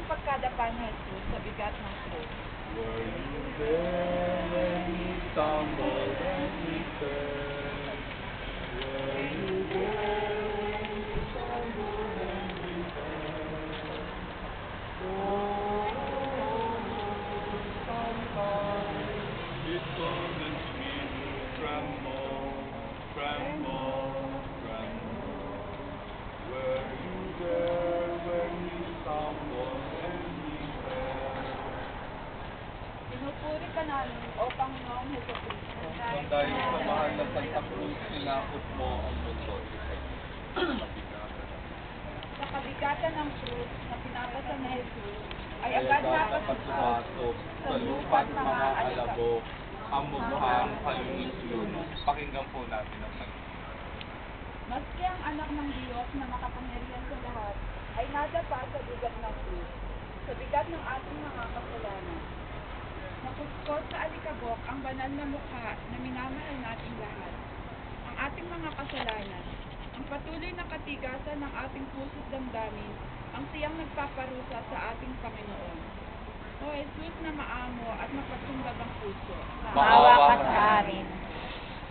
pagkadapa ni Jesus sa bigat ng krus? Were you there when he stumbled and he fell? Were you there when he stumbled and he fell? Oh, sometimes it causes me to tremble, tremble, tremble. Were you there when he stumbled and he fell? Pinupuri ka namin, O Panginoong Jesucristo. Dahil sa mahal na Santa Cruz, sinakot mo ang mundo sa kabigatan. Sa kabigatan ng krus na pinapasa ni Jesus, ay Kaya agad dapat napasuot pasumasok sa lupa't mga alabok ang mukhang kalunos-lunos. Pakinggan po natin ang Panginoon. Maski ang anak ng Diyos na makapangyarihan sa lahat, ay nadapa sa bigat ng krus, sa bigat ng ating mga kasalanan. Nakuskos sa alikabok ang banal na mukha na minamahal nating lahat. Ang ating mga kasalanan, ang patuloy na katigasan ng ating puso't damdamin, ang siyang nagpaparusa sa ating Panginoon. O Jesus na maamo at mapagsundag ang puso, Maawa ka sa amin.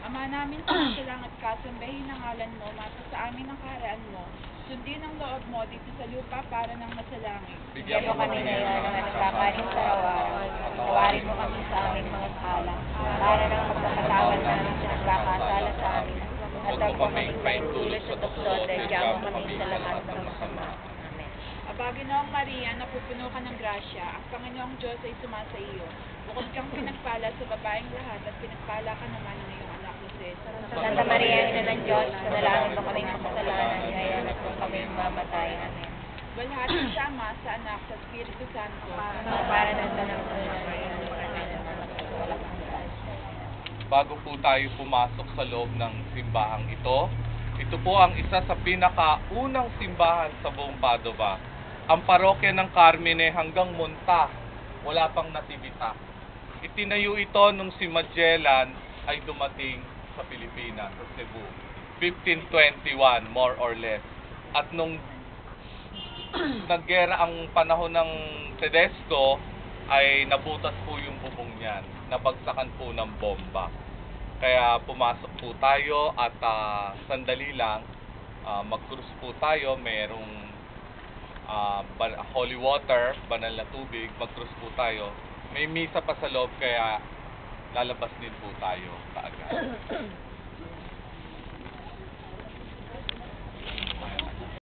Ama namin sa langit ka, sambahin ang ngalan mo, mata sa amin ang kaharaan mo, sundin ang loob mo dito sa lupa para nang nasa langit. Bigyan mo kami ngayon ng nagkakanin sa araw-araw. Tawarin mo kami sa aming mga sala, para nang magpapatawad namin sa nagkakasala sa amin. At huwag mo kaming paintulot sa tukso, dahil mo kami sa lahat ng masama. Amen. Abaginoong Maria, napupuno ka ng grasya, ang Panginoong Diyos ay sumasa iyo. Bukod kang pinagpala sa babaeng lahat at pinagpala ka naman ng iyong anak na si Jesus. Santa Maria, Ina ng Diyos, panalangin mo kaming makasalanan, ngayon at kung kami mamatay. Amen. Walhati sa Ama, sa Anak, sa Espiritu Santo. Para ng tanang Bago po tayo pumasok sa loob ng simbahang ito po ang isa sa pinakaunang simbahan sa buong Padova. Ang parokya ng Carmine hanggang Munta, wala pang natibita. Itinayo ito nung si Magellan ay dumating sa Pilipinas, sa Cebu. 1521, more or less. At nung naggera ang panahon ng Tedesco, ay nabutas po yung bubong niyan. Nabagsakan po ng bomba. Kaya pumasok po tayo at sandali lang, mag-cruise po tayo. Merong holy water, banal na tubig, mag-cruise po tayo. May misa pa sa loob kaya lalabas din po tayo kaagad.